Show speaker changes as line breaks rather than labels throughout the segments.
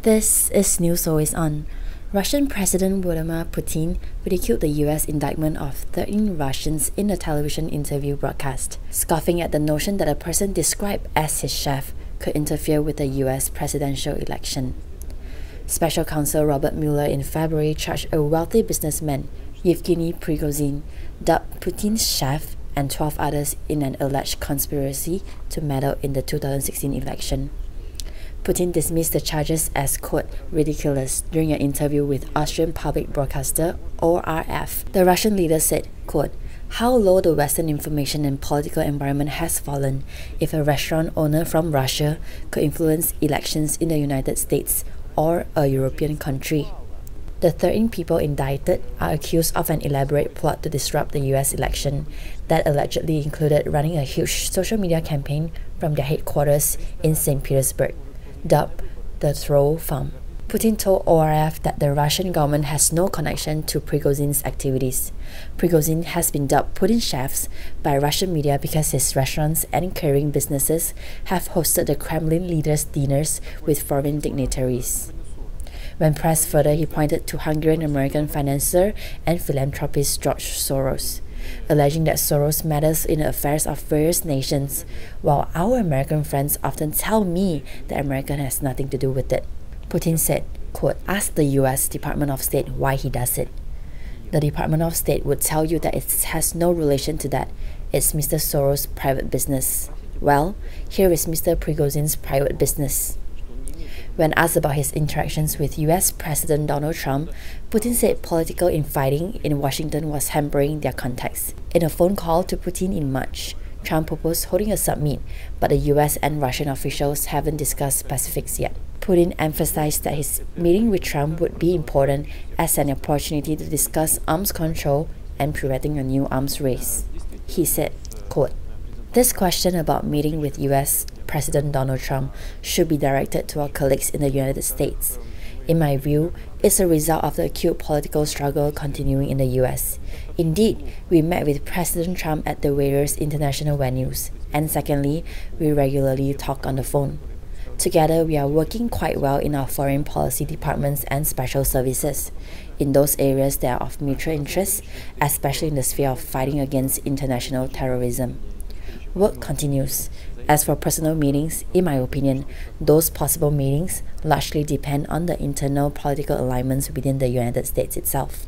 This is News Always On. Russian President Vladimir Putin ridiculed the US indictment of 13 Russians in a television interview broadcast, scoffing at the notion that a person described as his chef could interfere with the US presidential election. Special counsel Robert Mueller in February charged a wealthy businessman, Yevgeny Prigozhin, dubbed Putin's chef, and 12 others in an alleged conspiracy to meddle in the 2016 election. Putin dismissed the charges as, quote, ridiculous during an interview with Austrian public broadcaster ORF. The Russian leader said, quote, how low the Western information and political environment has fallen if a restaurant owner from Russia could influence elections in the United States or a European country. The 13 people indicted are accused of an elaborate plot to disrupt the US election that allegedly included running a huge social media campaign from their headquarters in St. Petersburg, dubbed the Troll Farm. Putin told ORF that the Russian government has no connection to Prigozhin's activities. Prigozhin has been dubbed Putin's chefs by Russian media because his restaurants and catering businesses have hosted the Kremlin leader's dinners with foreign dignitaries. When pressed further, he pointed to Hungarian-American financier and philanthropist George Soros, alleging that Soros meddles in the affairs of various nations, while our American friends often tell me that America has nothing to do with it. Putin said, quote, ask the US Department of State why he does it. The Department of State would tell you that it has no relation to that. It's Mr. Soros' private business. Well, here is Mr. Prigozhin's private business. When asked about his interactions with US President Donald Trump, Putin said political infighting in Washington was hampering their contacts. In a phone call to Putin in March, Trump proposed holding a summit, but the US and Russian officials haven't discussed specifics yet. Putin emphasized that his meeting with Trump would be important as an opportunity to discuss arms control and preventing a new arms race. He said, quote, this question about meeting with US President Donald Trump should be directed to our colleagues in the United States. In my view, it's a result of the acute political struggle continuing in the US. Indeed, we met with President Trump at the various international venues, and secondly, we regularly talk on the phone. Together, we are working quite well in our foreign policy departments and special services, in those areas that are of mutual interest, especially in the sphere of fighting against international terrorism. Work continues. As for personal meetings, in my opinion, those possible meetings largely depend on the internal political alignments within the United States itself.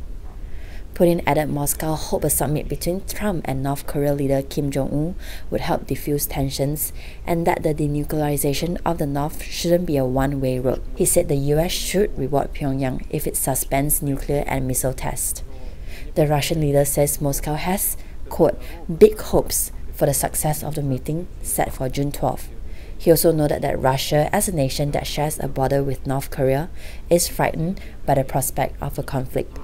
Putin added Moscow hoped a summit between Trump and North Korea leader Kim Jong-un would help diffuse tensions and that the denuclearization of the North shouldn't be a one-way road. He said the US should reward Pyongyang if it suspends nuclear and missile tests. The Russian leader says Moscow has, quote, big hopes for the success of the meeting set for June 12. He also noted that Russia, as a nation that shares a border with North Korea, is frightened by the prospect of a conflict.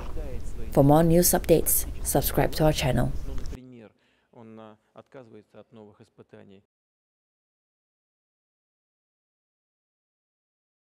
For more news updates, subscribe to our channel.